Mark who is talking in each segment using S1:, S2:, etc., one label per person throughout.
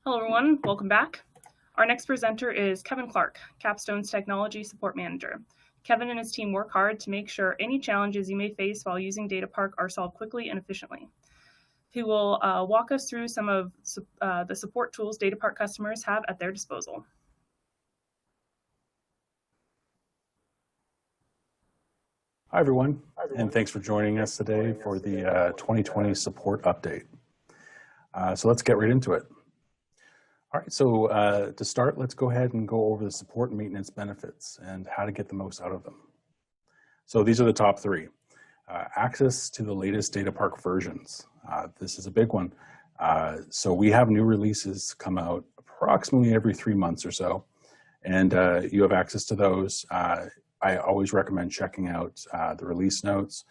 S1: Hello everyone, welcome back. Our next presenter is Kevin Clark, Capstone's Technology Support Manager. Kevin and his team work hard to make sure any challenges you may face while using dataPARC are solved quickly and efficiently. He will walk us through some of the support tools dataPARC customers have at their disposal.
S2: Hi everyone, and thanks for joining us today for the 2020 support update. So let's get right into it. All right, so to start, let's go ahead and go over the support and maintenance benefits and how to get the most out of them. So these are the top three. Access to the latest dataPARC versions. This is a big one. So we have new releases come out approximately every 3 months or so, and you have access to those. I always recommend checking out the release notes,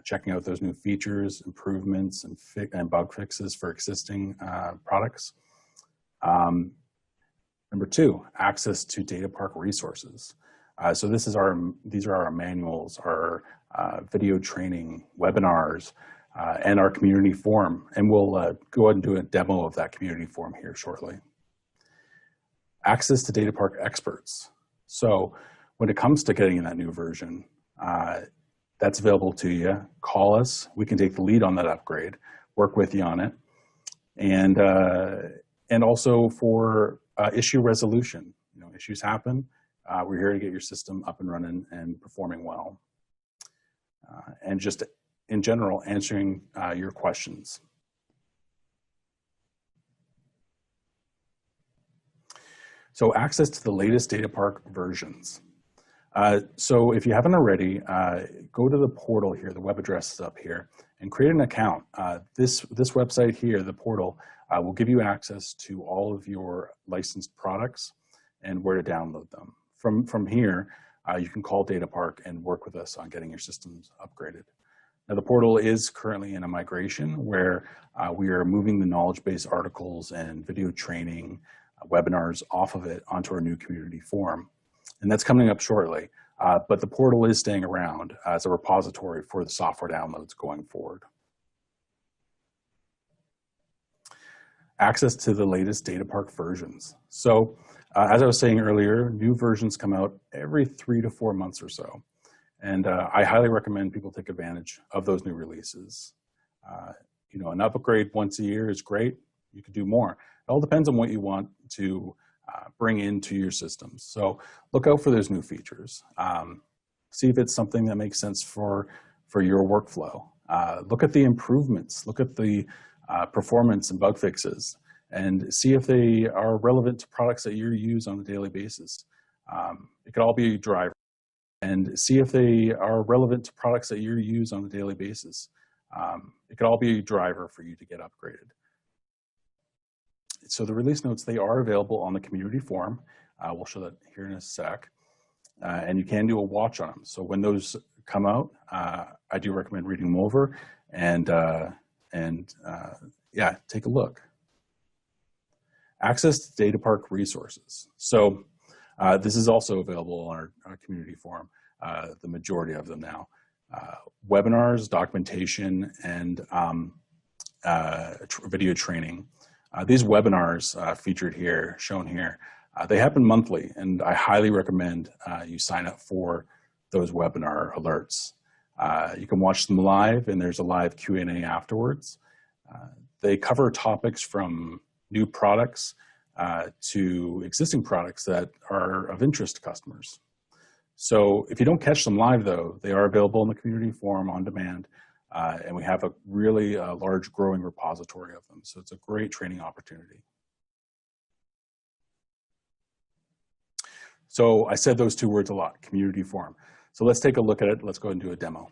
S2: checking out those new features, improvements, and bug fixes for existing products. Number two, access to dataPARC resources. So these are our manuals, our video training, webinars, and our community forum. And we'll go ahead and do a demo of that community forum here shortly. Access to dataPARC experts. So when it comes to getting that new version, that's available to you. Call us. We can take the lead on that upgrade, work with you on it. And also for issue resolution. You know, issues happen. We're here to get your system up and running and performing well. And just in general, answering your questions. So access to the latest dataPARC versions. So if you haven't already, go to the portal here, the web address is up here, and create an account. This website here, the portal, will give you access to all of your licensed products and where to download them. From here, you can call dataPARC and work with us on getting your systems upgraded. Now the portal is currently in a migration where we are moving the knowledge base articles and video training webinars off of it onto our new community forum. And that's coming up shortly, but the portal is staying around as a repository for the software downloads going forward. Access to the latest dataPARC versions. So as I was saying earlier, new versions come out every 3 to 4 months or so. And I highly recommend people take advantage of those new releases. You know, an upgrade once a year is great. You could do more. It all depends on what you want to bring into your systems. So look out for those new features. See if it's something that makes sense for your workflow. Look at the improvements. Look at the performance and bug fixes, and see if they are relevant to products that you use on a daily basis. It could all be a driver. And see if they are relevant to products that you use on a daily basis. It could all be a driver for you to get upgraded. So the release notes, they are available on the community forum. We'll show that here in a sec. And you can do a watch on them. So when those come out, I do recommend reading them over and yeah, take a look. Access to dataPARC resources. So this is also available on our community forum, the majority of them now. Webinars, documentation, and video training. These webinars featured here, shown here, they happen monthly, and I highly recommend you sign up for those webinar alerts. You can watch them live, and there's a live Q&A afterwards. They cover topics from new products to existing products that are of interest to customers. So if you don't catch them live, though, they are available in the community forum on demand. And we have a really large growing repository of them. So it's a great training opportunity. So I said those two words a lot, community forum. So let's take a look at it. Let's go ahead and do a demo.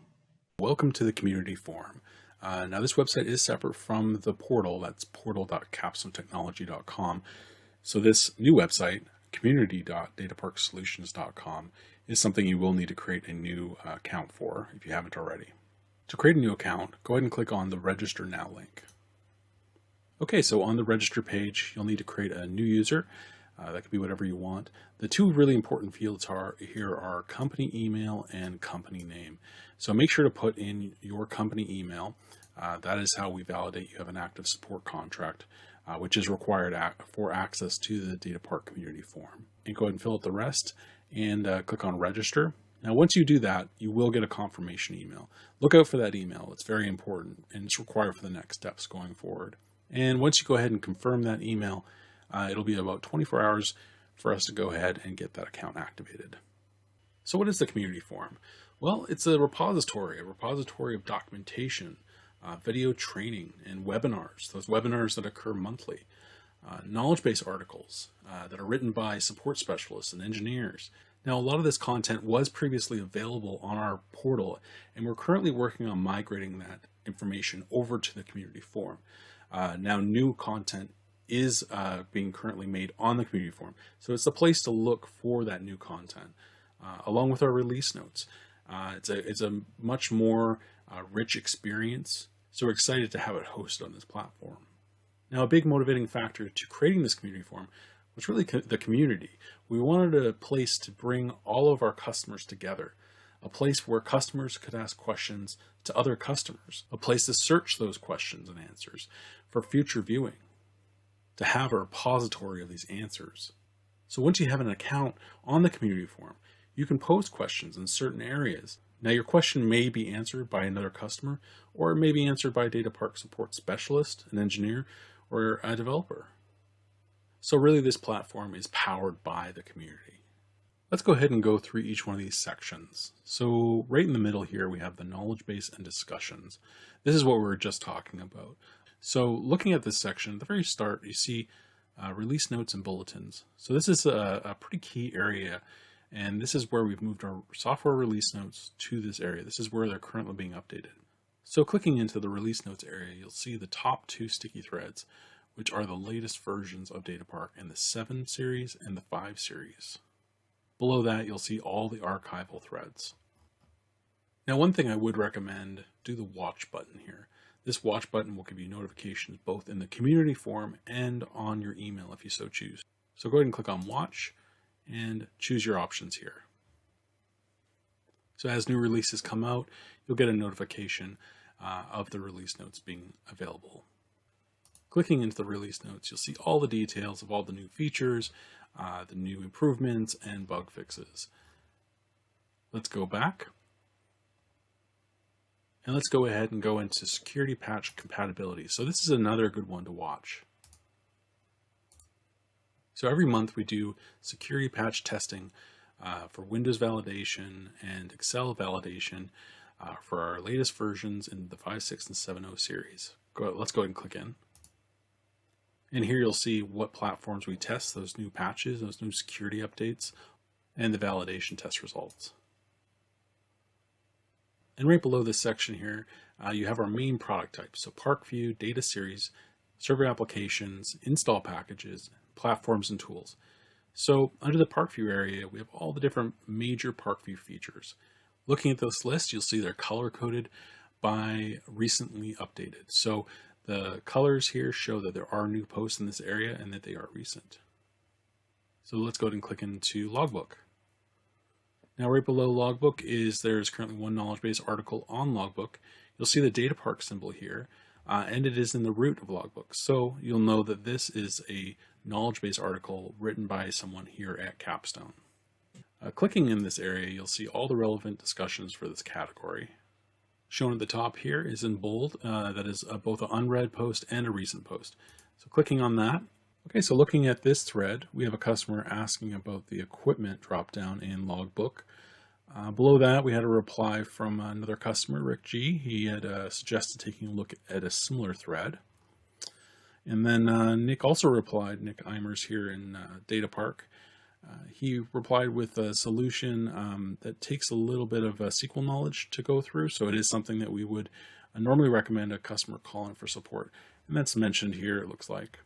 S2: Welcome to the community forum. Now this website is separate from the portal. That's portal.capstonetechnology.com. So this new website, community.dataparksolutions.com, is something you will need to create a new account for if you haven't already. To create a new account, go ahead and click on the Register Now link. Okay, so on the register page, you'll need to create a new user. That could be whatever you want. The two really important fields here are company email and company name. So make sure to put in your company email. That is how we validate you have an active support contract which is required for access to the dataPARC community forum. And go ahead and fill out the rest and click on register. Now, once you do that, you will get a confirmation email. Look out for that email. It's very important and it's required for the next steps going forward. And once you go ahead and confirm that email, it'll be about 24 hours for us to go ahead and get that account activated. So what is the community forum? Well, it's a repository of documentation, video training, and webinars, those webinars that occur monthly, knowledge base articles that are written by support specialists and engineers. Now, a lot of this content was previously available on our portal, and we're currently working on migrating that information over to the community forum. Now, new content is being currently made on the community forum, so it's a place to look for that new content, along with our release notes. It's a much more rich experience, so we're excited to have it hosted on this platform. Now, a big motivating factor to creating this community forum was really the community. We wanted a place to bring all of our customers together, a place where customers could ask questions to other customers, a place to search those questions and answers for future viewing, to have a repository of these answers. So once you have an account on the community forum, you can post questions in certain areas. Now, your question may be answered by another customer, or it may be answered by a dataPARC support specialist, an engineer, or a developer. So really, this platform is powered by the community. Let's go ahead and go through each one of these sections. So right in the middle here, we have the knowledge base and discussions. This is what we were just talking about. So looking at this section, at the very start, you see release notes and bulletins. So this is a pretty key area, and this is where we've moved our software release notes to this area. This is where they're currently being updated. So clicking into the release notes area, you'll see the top 2 sticky threads, which are the latest versions of dataPARC in the 7 series and the 5 series. Below that, you'll see all the archival threads. Now, one thing I would recommend, do the watch button here. This watch button will give you notifications both in the community forum and on your email if you so choose. So go ahead and click on watch and choose your options here. So as new releases come out, you'll get a notification of the release notes being available. Clicking into the release notes, you'll see all the details of all the new features, the new improvements, and bug fixes. Let's go back. And let's go ahead and go into security patch compatibility. So this is another good one to watch. So every month we do security patch testing for Windows validation and Excel validation for our latest versions in the 5.6 and 7.0 series. Let's go ahead and click in. And here you'll see what platforms we test, those new patches, those new security updates, and the validation test results. And right below this section here, you have our main product types. So ParkView, data series, server applications, install packages, platforms, and tools. So under the ParkView area, we have all the different major ParkView features. Looking at this list, you'll see they're color-coded by recently updated. So the colors here show that there are new posts in this area and that they are recent. So let's go ahead and click into Logbook. Now right below Logbook there's currently one knowledge base article on Logbook. You'll see the dataPARC symbol here, and it is in the root of Logbook. So you'll know that this is a knowledge base article written by someone here at Capstone. Clicking in this area, you'll see all the relevant discussions for this category. Shown at the top here is in bold, that is both an unread post and a recent post. So clicking on that. Okay, so looking at this thread, we have a customer asking about the equipment dropdown in Logbook. Below that, we had a reply from another customer, Rick G. He had suggested taking a look at a similar thread. And then Nick also replied, Nick Eimers here in dataPARC. He replied with a solution that takes a little bit of SQL knowledge to go through. So it is something that we would normally recommend a customer call in for support. And that's mentioned here, it looks like.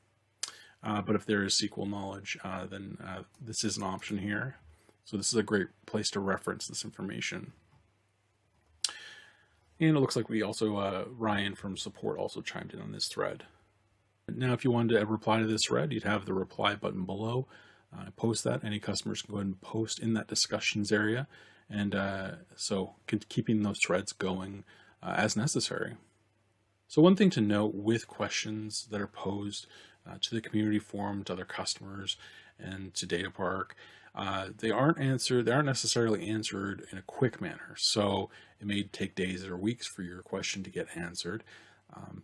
S2: But if there is SQL knowledge, then this is an option here. So this is a great place to reference this information. And it looks like we also, Ryan from support also chimed in on this thread. Now, if you wanted to reply to this thread, you'd have the reply button below. Post that. Any customers can go ahead and post in that discussions area. And so keeping those threads going as necessary. So one thing to note with questions that are posed
S3: to the community forum, to other customers, and to dataPARC. They aren't necessarily answered in a quick manner. So it may take days or weeks for your question to get answered.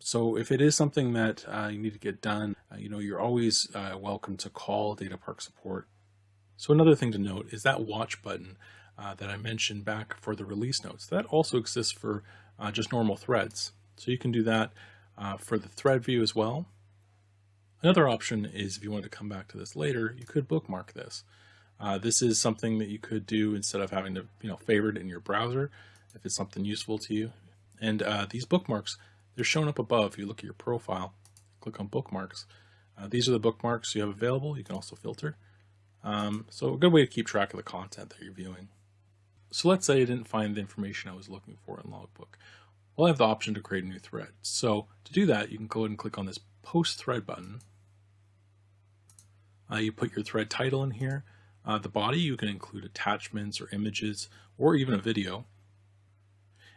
S3: So if it is something that you need to get done, you're always welcome to call dataPARC support. So another thing to note is that watch button that I mentioned back for the release notes. That also exists for just normal threads. So you can do that for the thread view as well. Another option is if you want to come back to this later, you could bookmark this. This is something that you could do instead of having to favorite it in your browser if it's something useful to you. And these bookmarks, they're shown up above. If you look at your profile, click on bookmarks. These are the bookmarks you have available. You can also filter. So a good way to keep track of the content that you're viewing. So let's say I didn't find the information I was looking for in Logbook. Well, I have the option to create a new thread. So to do that, you can go ahead and click on this Post Thread button. You put your thread title in here. The body, you can include attachments or images or even a video.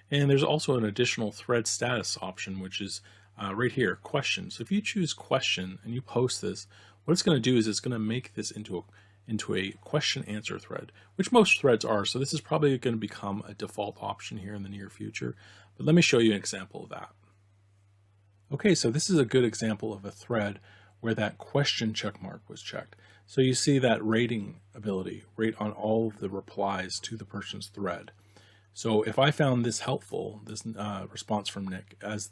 S3: And there's also an additional thread status option, which is right here, question. So if you choose question and you post this, what it's going to do is it's going to make this into a question answer thread, which most threads are. So this is probably going to become a default option here in the near future. But let me show you an example of that. Okay, so this is a good example of a thread where that question check mark was checked. So you see that rating ability, rate on all of the replies to the person's thread. So if I found this helpful, this response from Nick, as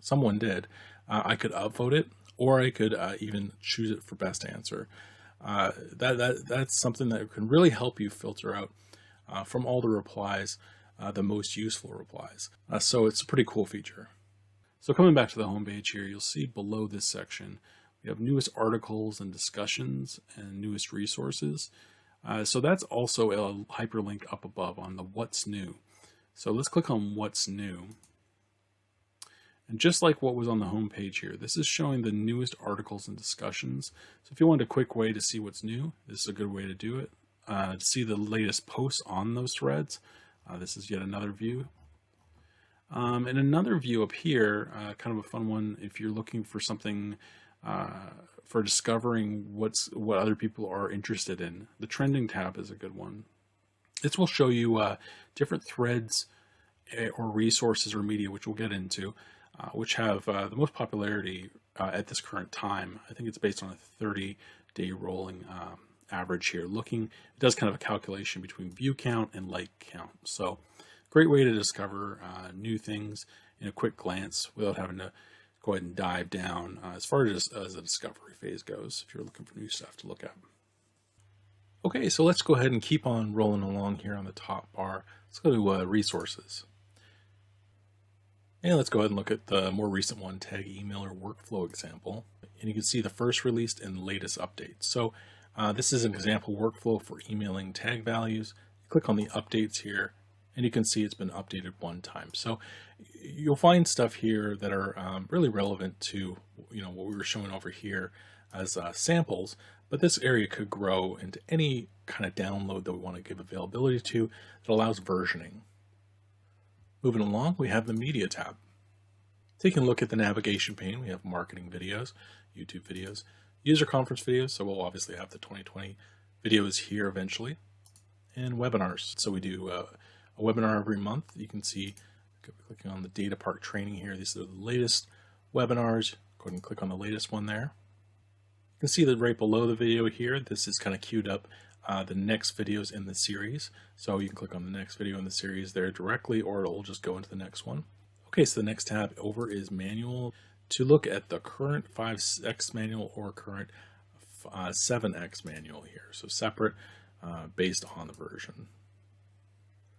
S3: someone did, I could upvote it, or I could even choose it for best answer. That's something that can really help you filter out from all the replies, the most useful replies. So it's a pretty cool feature. So coming back to the home page here, you'll see below this section, we have newest articles and discussions and newest resources. So that's also a hyperlink up above on the what's new. So let's click on what's new. And just like what was on the home page here, this is showing the newest articles and discussions. So if you want a quick way to see what's new, this is a good way to do it. To see the latest posts on those threads, this is yet another view. And another view up here, kind of a fun one if you're looking for something for discovering what other people are interested in. The trending tab is a good one. This will show you different threads or resources or media, which we'll get into, which have the most popularity at this current time. I think it's based on a 30-day rolling average here. It does kind of a calculation between view count and like count. So great way to discover new things in a quick glance without having to go ahead and dive down as far as the discovery phase goes, if you're looking for new stuff to look at. Okay, so let's go ahead and keep on rolling along here on the top bar. Let's go to resources. And let's go ahead and look at the more recent one, tag email or workflow example. And you can see the first released and latest updates. So this is an example workflow for emailing tag values. Click on the updates here, and you can see it's been updated one time. So you'll find stuff here that are really relevant to what we were showing over here as samples, but this area could grow into any kind of download that we want to give availability to that allows versioning. Moving along, we have the media tab. Taking a look at the navigation pane, we have marketing videos, YouTube videos, user conference videos, so we'll obviously have the 2020 videos here eventually, and webinars. So we do a webinar every month. You can see, clicking on the dataPARC training here, these are the latest webinars. Go ahead and click on the latest one there. You can see that right below the video here, this is kind of queued up the next videos in the series. So you can click on the next video in the series there directly, or it'll just go into the next one. Okay, so the next tab over is manual. To look at the current 5X manual or current 7X manual here. So separate based on the version.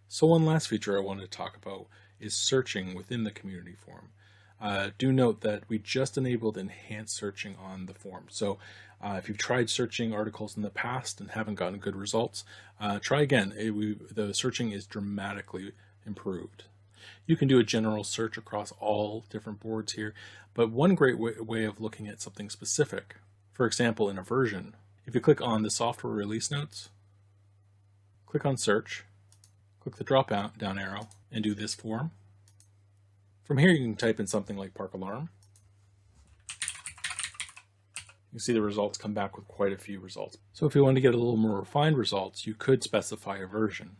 S3: So one last feature I wanted to talk about is searching within the community forum. Do note that we just enabled enhanced searching on the forum. So if you've tried searching articles in the past and haven't gotten good results, try again. The searching is dramatically improved. You can do a general search across all different boards here, but one great way of looking at something specific, for example, in a version, if you click on the software release notes, click on search, click the drop down arrow, and do this form. From here, you can type in something like Park Alarm. You see the results come back with quite a few results. So if you want to get a little more refined results, you could specify a version.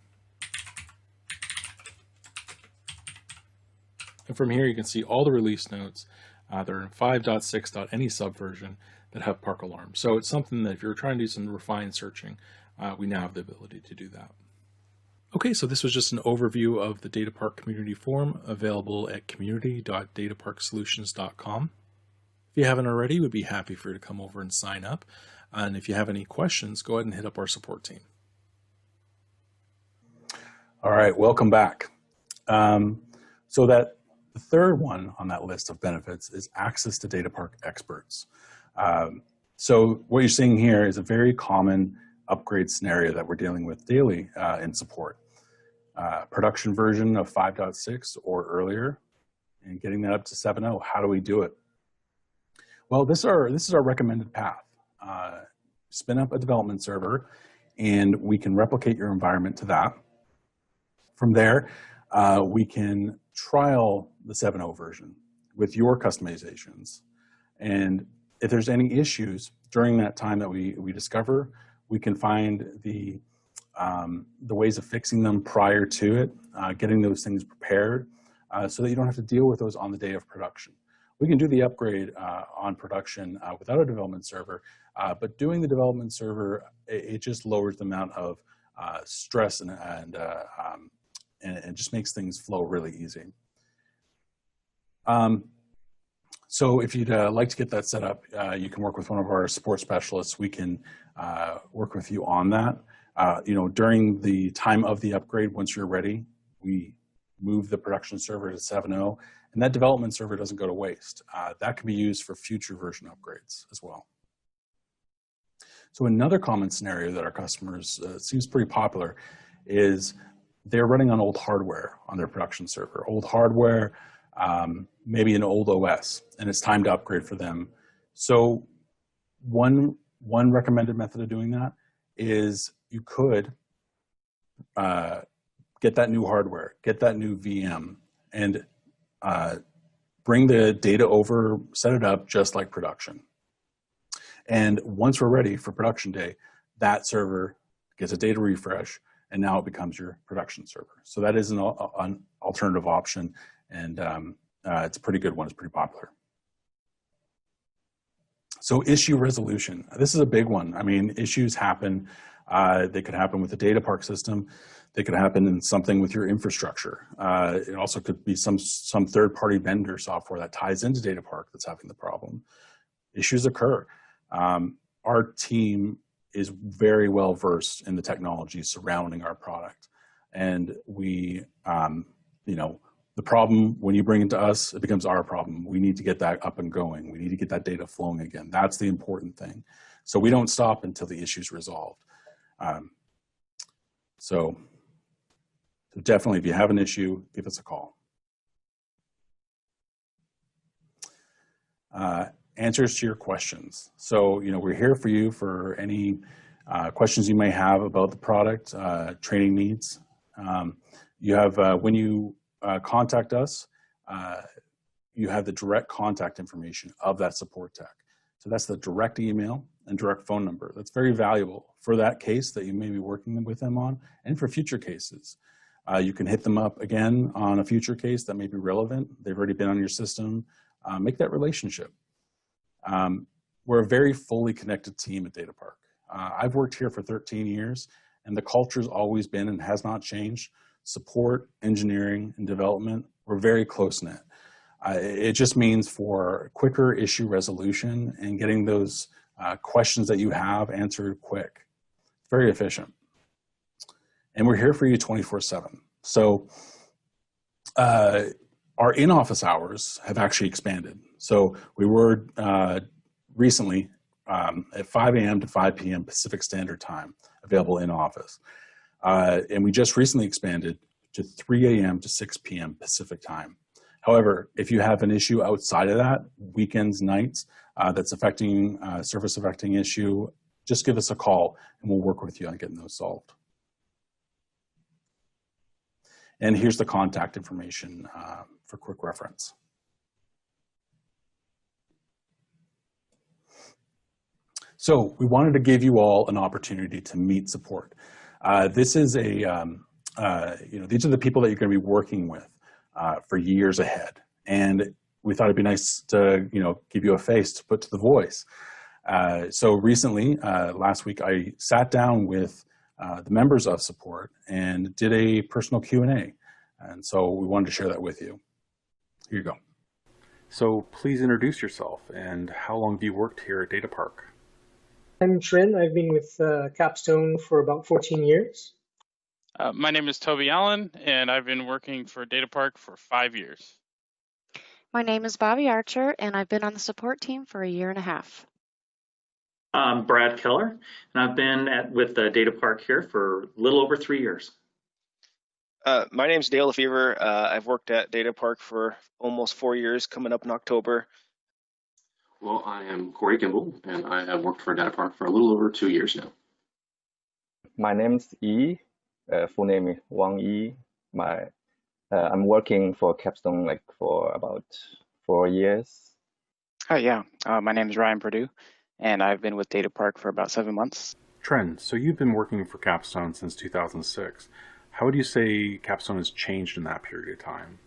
S3: And from here you can see all the release notes. They're in 5.6.any subversion that have Park alarms. So it's something that if you're trying to do some refined searching, we now have the ability to do that. Okay, so this was just an overview of the dataPARC community forum available at community.dataparksolutions.com. If you haven't already, we'd be happy for you to come over and sign up. And if you have any questions, go ahead and hit up our support team.
S2: All right, welcome back. So that the third one on that list of benefits is access to dataPARC experts. So what you're seeing here is a very common upgrade scenario that we're dealing with daily in support. Production version of 5.6 or earlier, and getting that up to 7.0. How do we do it? Well, this is our recommended path. Spin up a development server, and we can replicate your environment to that. From there, we can trial the 7.0 version with your customizations. And if there's any issues during that time that we discover, we can find the ways of fixing them prior to it, getting those things prepared so that you don't have to deal with those on the day of production. We can do the upgrade on production without a development server, but doing the development server, it just lowers the amount of stress and just makes things flow really easy. So if you'd like to get that set up, you can work with one of our support specialists. We can work with you on that. During the time of the upgrade, once you're ready, we move the production server to 7.0, and that development server doesn't go to waste. That can be used for future version upgrades as well. So another common scenario that our customers seems pretty popular is they're running on old hardware on their production server. Old hardware, maybe an old OS, and it's time to upgrade for them. So one recommended method of doing that is you could get that new hardware, get that new VM, and bring the data over, set it up just like production. And once we're ready for production day, that server gets a data refresh, and now it becomes your production server. So that is an alternative option, and it's a pretty good one. It's pretty popular. So issue resolution. This is a big one. I mean, issues happen. They could happen with the dataPARC system. They could happen in something with your infrastructure. It also could be some third-party vendor software that ties into dataPARC that's having the problem. Issues occur. Our team is very well versed in the technology surrounding our product, and we, the problem, when you bring it to us, it becomes our problem. We need to get that up and going. We need to get that data flowing again. That's the important thing. So we don't stop until the issue's resolved. So definitely, if you have an issue, give us a call. Answers to your questions. So, we're here for you for any questions you may have about the product, training needs. You have, when you contact us, you have the direct contact information of that support tech. So that's the direct email and direct phone number. That's very valuable for that case that you may be working with them on, and for future cases. You can hit them up again on a future case that may be relevant. They've already been on your system. Make that relationship. We're a very fully connected team at dataPARC. I've worked here for 13 years, and the culture's always been and has not changed. Support, engineering, and development, we're very close-knit. It just means for quicker issue resolution and getting those questions that you have answered quick. Very efficient. And we're here for you 24/7. So our in-office hours have actually expanded. So we were recently at 5 a.m. to 5 p.m. Pacific Standard Time available in office. And we just recently expanded to 3 a.m. to 6 p.m. Pacific Time. However, if you have an issue outside of that, weekends, nights, that's affecting, service affecting issue, just give us a call and we'll work with you on getting those solved. And here's the contact information for quick reference. So we wanted to give you all an opportunity to meet support. This is these are the people that you're going to be working with for years ahead. And we thought it'd be nice to, give you a face to put to the voice. So recently, last week, I sat down with the members of support and did a personal Q&A. And so we wanted to share that with you. Here you go.
S3: So please introduce yourself and how long have you worked here at dataPARC?
S4: I'm Trin. I've been with Capstone for about 14 years.
S5: My name is Toby Allen, and I've been working for dataPARC for 5 years.
S6: My name is Bobby Archer, and I've been on the support team for a year and a half.
S7: I'm Brad Keller, and I've been with dataPARC here for a little over 3 years.
S8: My name's Dale Lefevre. I've worked at dataPARC for almost 4 years, coming up in October.
S9: Well, I am Corey Kimball, and I have worked for dataPARC for a little over 2 years now.
S10: My name's Yi. Full name is Wang Yi. I'm working for Capstone for about 4 years.
S11: My name is Ryan Purdue, and I've been with dataPARC for about 7 months.
S3: Tren, so you've been working for Capstone since 2006. How would you say Capstone has changed in that period of time?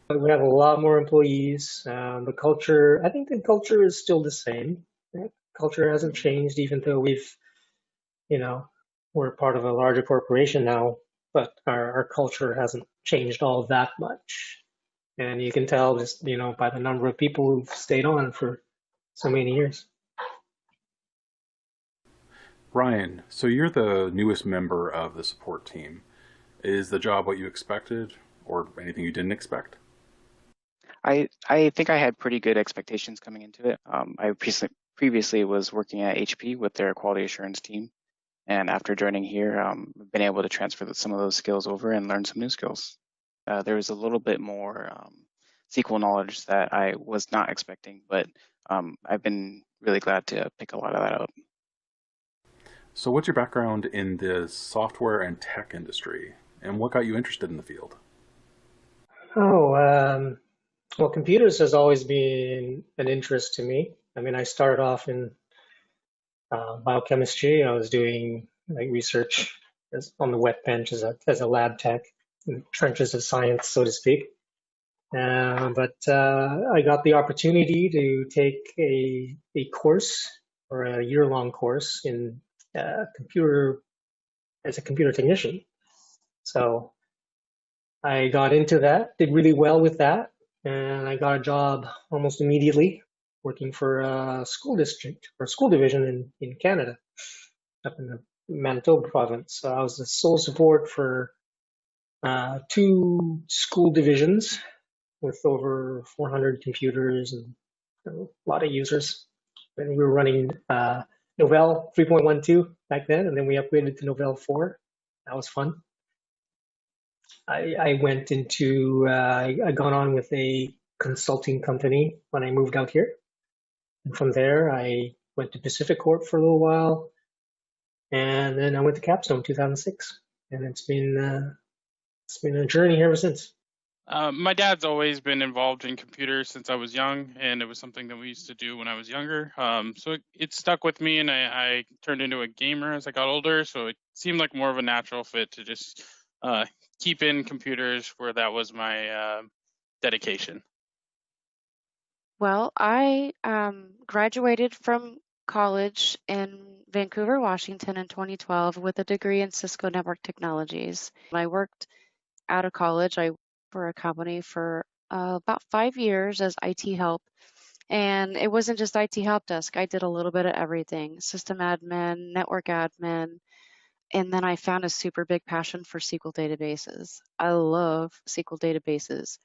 S4: We have a lot more employees. I think the culture is still the same. Culture hasn't changed, even though we're part of a larger corporation now, but our culture hasn't changed all that much. And you can tell just, by the number of people who've stayed on for so many years.
S3: Ryan, so you're the newest member of the support team. Is the job what you expected or anything you didn't expect?
S11: I think I had pretty good expectations coming into it. I previously was working at HP with their quality assurance team. And after joining here, I've been able to transfer some of those skills over and learn some new skills. There was a little bit more SQL knowledge that I was not expecting, but I've been really glad to pick a lot of that up.
S3: So what's your background in the software and tech industry, and what got you interested in the field?
S4: Well, computers has always been an interest to me. I mean, I started off in biochemistry. I was doing research on the wet bench as a lab tech, in the trenches of science, so to speak. But I got the opportunity to take a course or a year-long course in computer as a computer technician. So I got into that, did really well with that, and I got a job almost immediately working for a school district or school division in Canada, up in the Manitoba province. So I was the sole support for 2 school divisions with over 400 computers and a lot of users. And we were running Novell 3.12 back then, and then we upgraded to Novell 4. That was fun. I went into, I got on with a consulting company when I moved out here. And from there, I went to Pacific Corp for a little while. And then I went to Capstone in 2006. And it's been a journey ever since.
S5: My dad's always been involved in computers since I was young, and it was something that we used to do when I was younger. So it stuck with me, and I turned into a gamer as I got older. So it seemed like more of a natural fit to just keep in computers where that was my dedication.
S6: Well, I graduated from college in Vancouver, Washington in 2012 with a degree in Cisco Network Technologies. I worked out of college. I worked for a company for about 5 years as IT help. And it wasn't just IT help desk. I did a little bit of everything, system admin, network admin. And then I found a super big passion for SQL databases. I love SQL databases.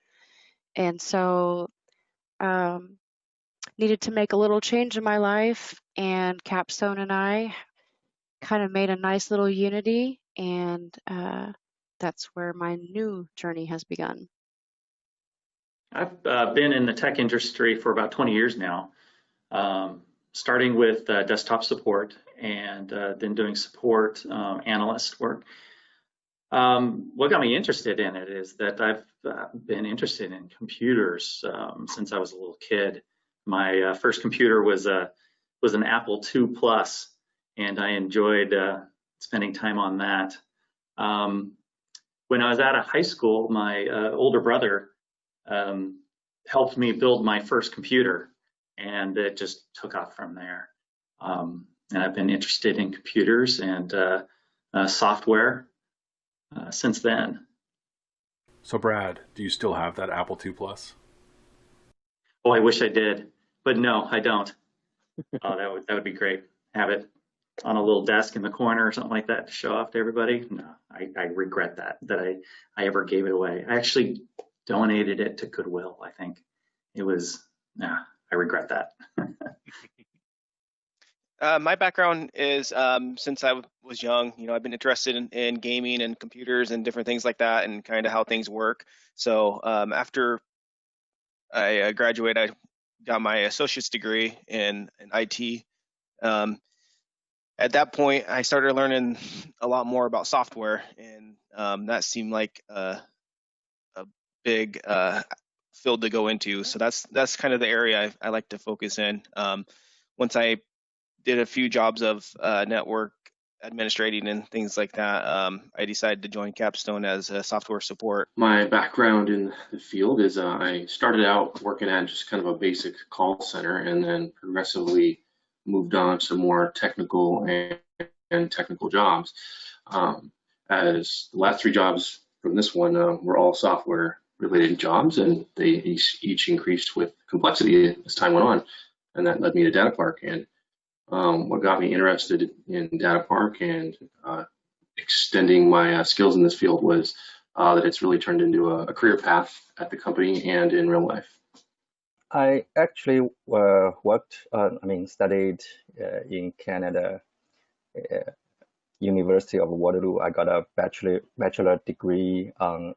S6: And so needed to make a little change in my life, and Capstone and I kind of made a nice little unity, and that's where my new journey has begun.
S7: I've been in the tech industry for about 20 years now, starting with desktop support and then doing support analyst work. What got me interested in it is that I've been interested in computers since I was a little kid. My first computer was a was an Apple II Plus, and I enjoyed spending time on that. When I was out of high school, my older brother helped me build my first computer, and it just took off from there. And I've been interested in computers and software since then.
S2: So Brad, do you still have that Apple II Plus?
S7: Oh, I wish I did, but no, I don't. Oh, that would be great. Have it on a little desk in the corner or something like that to show off to everybody. No, I regret that I ever gave it away. I actually donated it to Goodwill, I think. It was, I regret that.
S8: My background is since I was young, I've been interested in gaming and computers and different things like that and kind of how things work. So after I graduated, I got my associate's degree in IT. At that point, I started learning a lot more about software, and that seemed like a big field to go into. So that's kind of the area I like to focus in. Once I did a few jobs of network administrating and things like that, I decided to join Capstone as a software support.
S9: My background in the field is I started out working at just kind of a basic call center, and then progressively moved on to more technical and technical jobs. As the last 3 jobs from this one were all software related jobs, and they each increased with complexity as time went on, and that led me to dataPARC. And what got me interested in dataPARC and extending my skills in this field was that it's really turned into a career path at the company and in real life.
S10: I actually studied in Canada, University of Waterloo. I got a bachelor degree on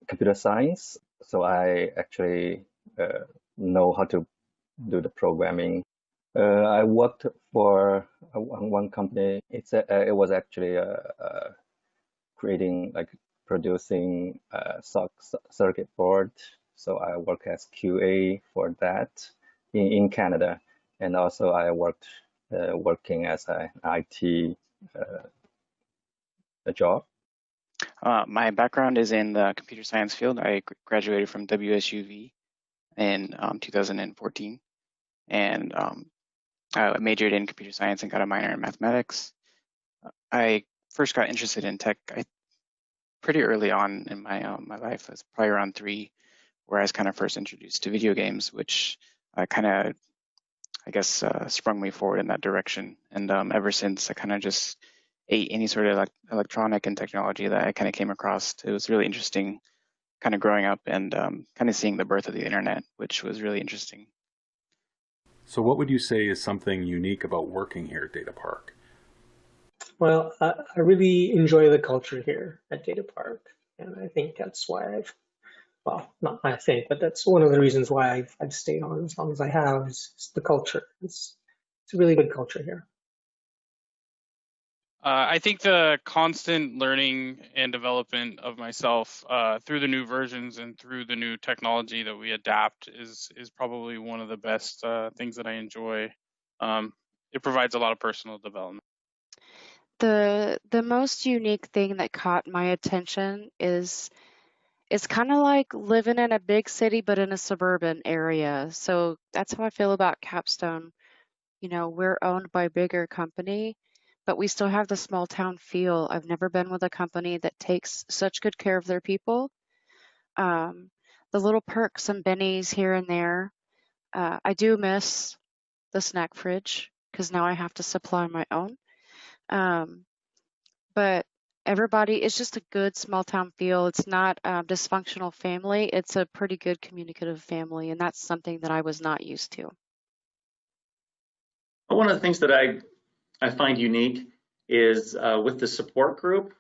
S10: computer science, so I actually know how to do the programming. I worked for one company. It was actually producing circuit board. So I work as QA for that in Canada, and also I working as an IT job.
S11: My background is in the computer science field. I graduated from WSUV in 2014, and I majored in computer science and got a minor in mathematics. I first got interested in tech pretty early on in my life. It was probably around 3, where I was kind of first introduced to video games, which sprung me forward in that direction. And ever since, I kind of just ate any sort of electronic and technology that I kind of came across. It was really interesting kind of growing up and kind of seeing the birth of the internet, which was really interesting.
S2: So what would you say is something unique about working here at dataPARC?
S4: Well, I really enjoy the culture here at dataPARC, and I think that's why that's one of the reasons why I've stayed on as long as I have is the culture. It's a really good culture here.
S5: I think the constant learning and development of myself through the new versions and through the new technology that we adapt is probably one of the best things that I enjoy. It provides a lot of personal development.
S6: The most unique thing that caught my attention is it's kind of like living in a big city but in a suburban area. So that's how I feel about Capstone. We're owned by a bigger company, but we still have the small town feel. I've never been with a company that takes such good care of their people. The little perks and bennies here and there. I do miss the snack fridge because now I have to supply my own. But everybody, it's just a good small town feel. It's not a dysfunctional family. It's a pretty good communicative family, and that's something that I was not used to.
S7: One of the things that I find unique is with the support group,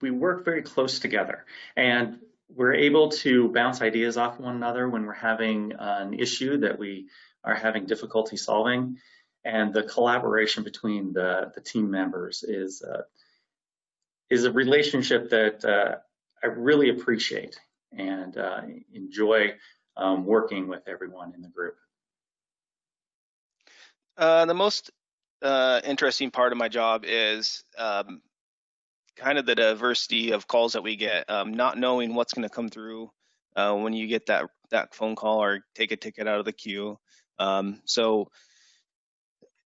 S7: we work very close together, and we're able to bounce ideas off one another when we're having an issue that we are having difficulty solving, and the collaboration between the team members is a relationship that I really appreciate and enjoy working with everyone in the group.
S8: The most interesting part of my job is kind of the diversity of calls that we get, not knowing what's going to come through when you get that phone call or take a ticket out of the queue. So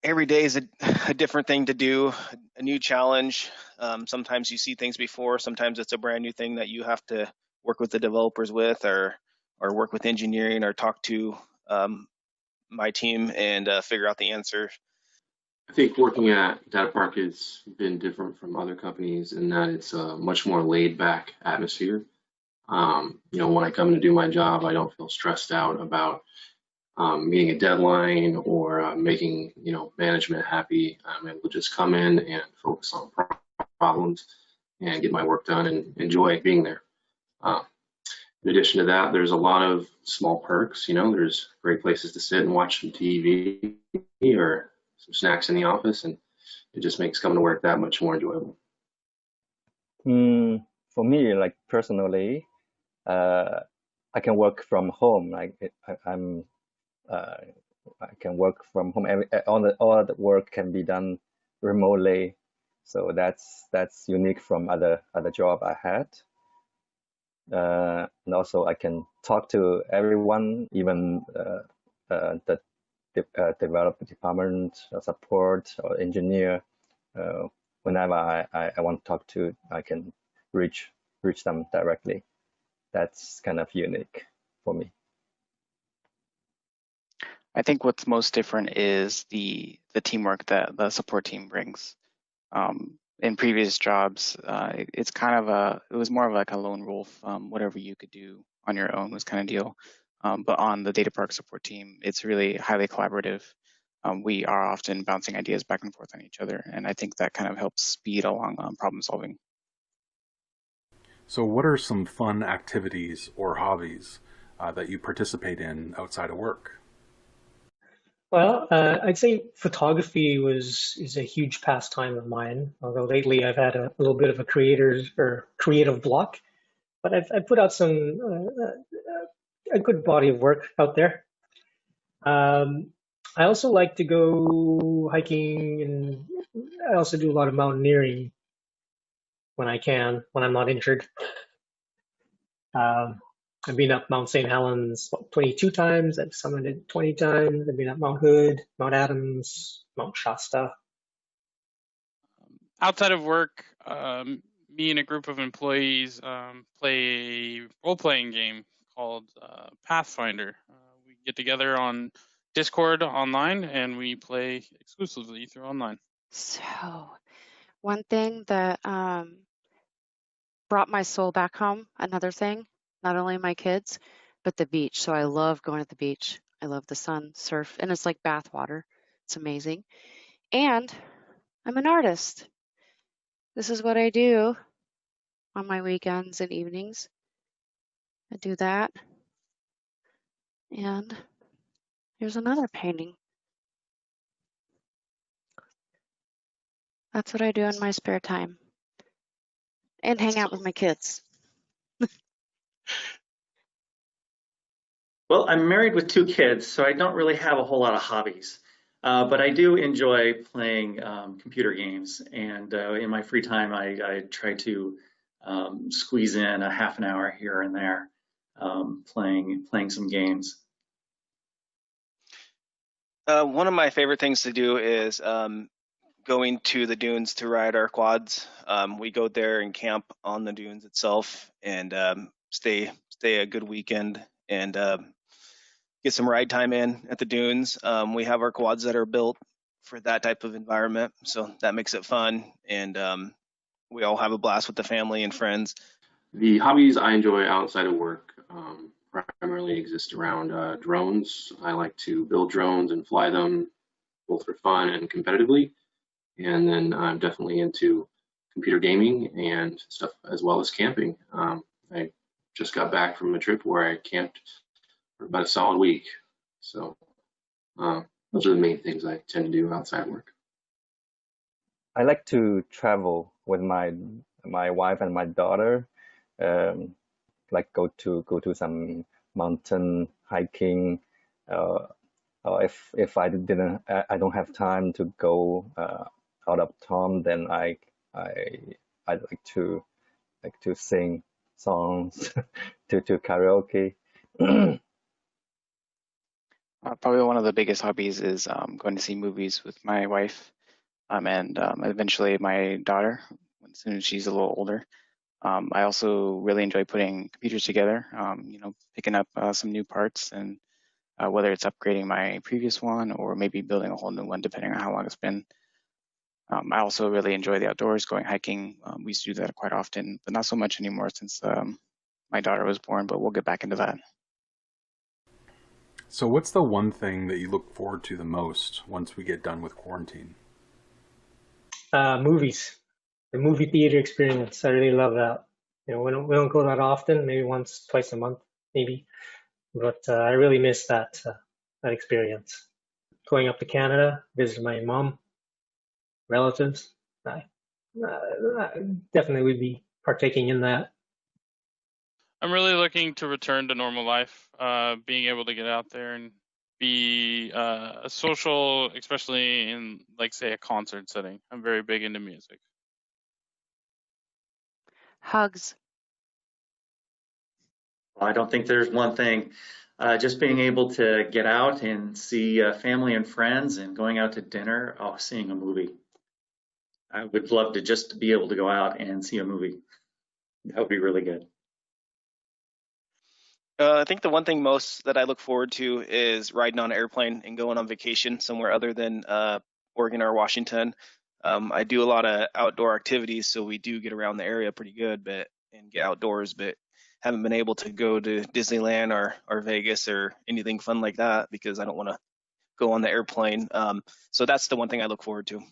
S8: every day is a different thing to do, a new challenge. Sometimes you see things before, sometimes it's a brand new thing that you have to work with the developers with, or work with engineering, or talk to my team and figure out the answer.
S9: I think working at dataPARC has been different from other companies in that it's a much more laid back atmosphere. When I come to do my job, I don't feel stressed out about meeting a deadline or making management happy. I'm able to just come in and focus on problems and get my work done and enjoy being there. In addition to that, there's a lot of small perks. There's great places to sit and watch some TV or some snacks in the office, and it just makes coming to work that much more enjoyable.
S10: For me, like personally, I can work from home. I can work from home. All the work can be done remotely, so that's unique from other job I had. And also I can talk to everyone, even the development department, or support, or engineer. Whenever I want to talk to, I can reach them directly. That's kind of unique for me.
S11: I think what's most different is the teamwork that the support team brings. In previous jobs, it was more of like a lone wolf. Whatever you could do on your own was kind of deal. But on the dataPARC support team, it's really highly collaborative. We are often bouncing ideas back and forth on each other, and I think that kind of helps speed along problem solving.
S3: So what are some fun activities or hobbies that you participate in outside of work?
S4: Well, I'd say photography is a huge pastime of mine. Although lately I've had a little bit of a creative block, but I've put out a good body of work out there. I also like to go hiking, and I also do a lot of mountaineering when I can, when I'm not injured. I've been up Mount St. Helens 22 times. I've summited 20 times. I've been up Mount Hood, Mount Adams, Mount Shasta.
S5: Outside of work, me and a group of employees play a role-playing game called Pathfinder. We get together on Discord online, and we play exclusively through online.
S6: So, one thing that brought my soul back home, another thing, not only my kids, but the beach. So I love going to the beach. I love the sun, surf, and it's like bath water. It's amazing. And I'm an artist. This is what I do on my weekends and evenings. I do that. And here's another painting. That's what I do in my spare time. And hang out with my kids.
S7: Well, I'm married with 2 kids, so I don't really have a whole lot of hobbies. But I do enjoy playing computer games, and in my free time, I try to squeeze in a half an hour here and there playing some games.
S8: One of my favorite things to do is going to the dunes to ride our quads. We go there and camp on the dunes itself, and stay a good weekend, and get some ride time in at the dunes. We have our quads that are built for that type of environment, so that makes it fun, and we all have a blast with the family and friends.
S9: The hobbies I enjoy outside of work primarily exist around drones. I like to build drones and fly them, both for fun and competitively. And then I'm definitely into computer gaming and stuff, as well as camping. I just got back from a trip where I camped for about a solid week. So those are the main things I tend to do outside work.
S10: I like to travel with my wife and my daughter, like go to some mountain hiking, or if I don't have time to go out of town, then I like to sing songs to karaoke.
S11: Probably one of the biggest hobbies is going to see movies with my wife, and eventually my daughter, as soon as she's a little older. I also really enjoy putting computers together, picking up some new parts, and whether it's upgrading my previous one or maybe building a whole new one, depending on how long it's been. I also really enjoy the outdoors, going hiking. We used to do that quite often, but not so much anymore since my daughter was born, but we'll get back into that.
S2: So what's the one thing that you look forward to the most once we get done with quarantine?
S4: Movies, the movie theater experience. I really love that. We don't go that often, maybe once, twice a month, maybe. But I really miss that experience. Going up to Canada, visit my mom, relatives. I definitely would be partaking in that.
S5: I'm really looking to return to normal life, being able to get out there and be a social, especially in, like, say, a concert setting. I'm very big into music.
S6: Hugs.
S7: Well, I don't think there's one thing. Just being able to get out and see family and friends and going out to dinner, seeing a movie. I would love to just be able to go out and see a movie. That would be really good.
S8: I think the one thing most that I look forward to is riding on an airplane and going on vacation somewhere other than Oregon or Washington. I do a lot of outdoor activities, so we do get around the area pretty good, and get outdoors, but haven't been able to go to Disneyland or Vegas or anything fun like that because I don't want to go on the airplane. So that's the one thing I look forward to.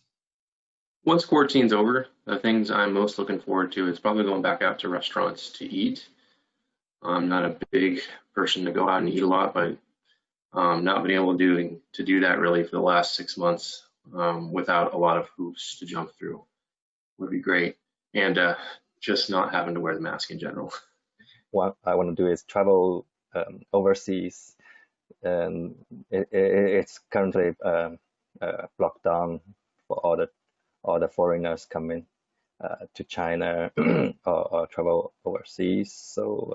S9: Once quarantine's over, the things I'm most looking forward to is probably going back out to restaurants to eat. I'm not a big person to go out and eat a lot, but not been able to do that really for the last 6 months without a lot of hoops to jump through would be great. And just not having to wear the mask in general.
S10: What I want to do is travel overseas, and it's currently blocked down for all the foreigners coming to China or travel overseas. So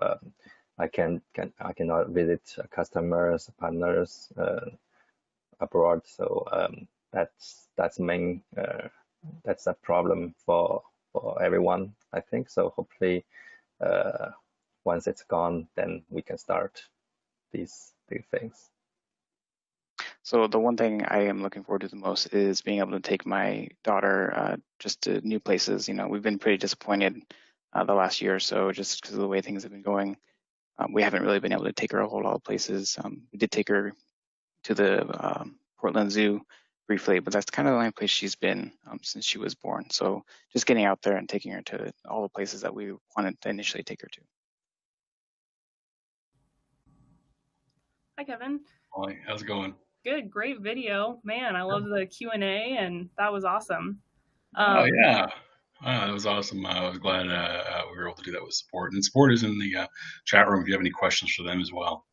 S10: I cannot visit customers, partners abroad. So that's main that's a problem for everyone, I think. So hopefully once it's gone, then we can start these things.
S11: So the one thing I am looking forward to the most is being able to take my daughter just to new places. We've been pretty disappointed the last year or so just because of the way things have been going. We haven't really been able to take her a whole lot of places. We did take her to the Portland Zoo briefly, but that's kind of the only place she's been since she was born. So just getting out there and taking her to all the places that we wanted to initially take her to.
S1: Hi, Kevin.
S2: Hi, how's it going?
S1: Good, great video. Man, I love the Q&A, and that was awesome.
S2: Oh, yeah. That was awesome. I was glad we were able to do that with support. And support is in the chat room if you have any questions for them as well.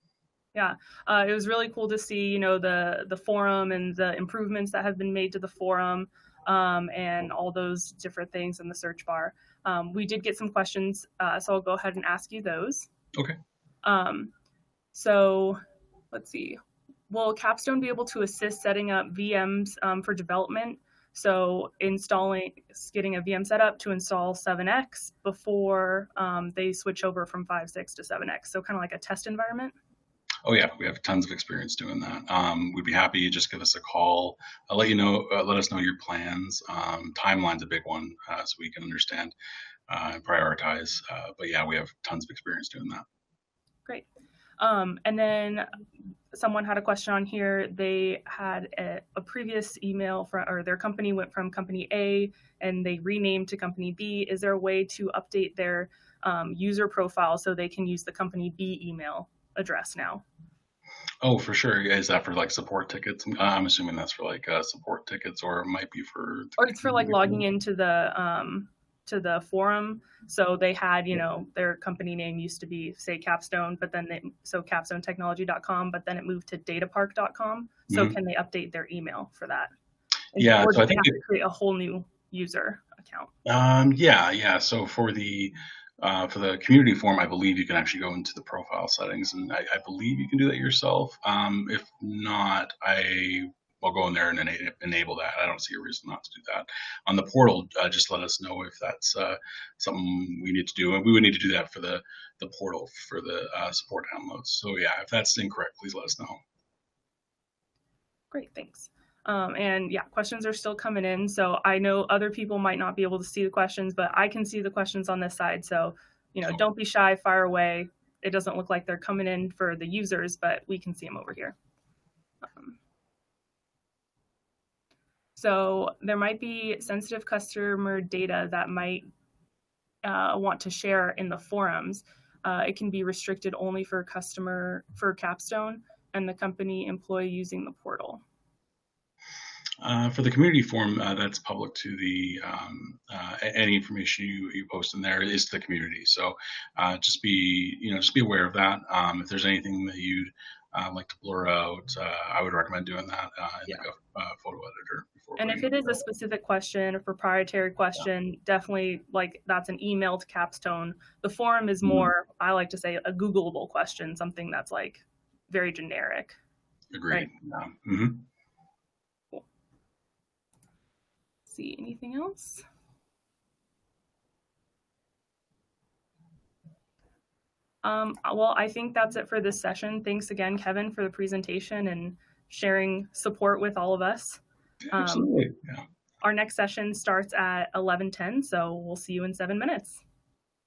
S1: Yeah, it was really cool to see, the forum and the improvements that have been made to the forum and all those different things in the search bar. We did get some questions, so I'll go ahead and ask you those.
S2: Okay.
S1: So let's see. Will Capstone be able to assist setting up VMs for development? So getting a VM set up to install 7x before they switch over from 5.6 to 7x. So kind of like a test environment.
S2: Oh yeah, we have tons of experience doing that. We'd be happy. Just give us a call. I'll let you know. Let us know your plans. Timeline's a big one, so we can understand and prioritize. But yeah, we have tons of experience doing that.
S1: Great. And then someone had a question on here. They had a previous email or their company went from company A and they renamed to company B. Is there a way to update their user profile so they can use the company B email address now?
S2: Oh, for sure. Is that for like support tickets? I'm assuming that's for like support tickets, or it might be for.
S1: Or it's for like logging into the to the forum. So they had, you know, their company name used to be, say, Capstone, but then so capstonetechnology.com, but then it moved to dataparc.com. So can they update their email for that?
S2: Yeah,
S1: or
S2: so
S1: do
S2: I
S1: they
S2: think
S1: have to create a whole new user account?
S2: yeah. So for the community form, I believe you can actually go into the profile settings, and I believe you can do that yourself. If not, I'll go in there and enable that. I don't see a reason not to do that. On the portal, just let us know if that's something we need to do, and we would need to do that for the portal for the support downloads. So yeah, if that's incorrect, please let us know.
S1: Great, thanks. And yeah, questions are still coming in. So I know other people might not be able to see the questions, but I can see the questions on this side. So, you know, don't be shy, fire away. It doesn't look like they're coming in for the users, but we can see them over here. So there might be sensitive customer data that might want to share in the forums. It can be restricted only for Capstone and the company employee using the portal.
S2: For the community forum, that's public to the any information you post in there is to the community. So just be aware of that. If there's anything that you'd like to blur out, I would recommend doing that in like a photo editor.
S1: And if it is a specific question, a proprietary question, definitely like that's an email to Capstone. The forum is more, I like to say, a Googleable question, something that's like very generic.
S2: Agreed.
S1: Right?
S2: Yeah.
S1: Cool. See anything else? Well, I think that's it for this session. Thanks again, Kevin, for the presentation and sharing support with all of us.
S2: Absolutely. Yeah.
S1: Our next session starts at 11:10, so we'll see you in 7 minutes.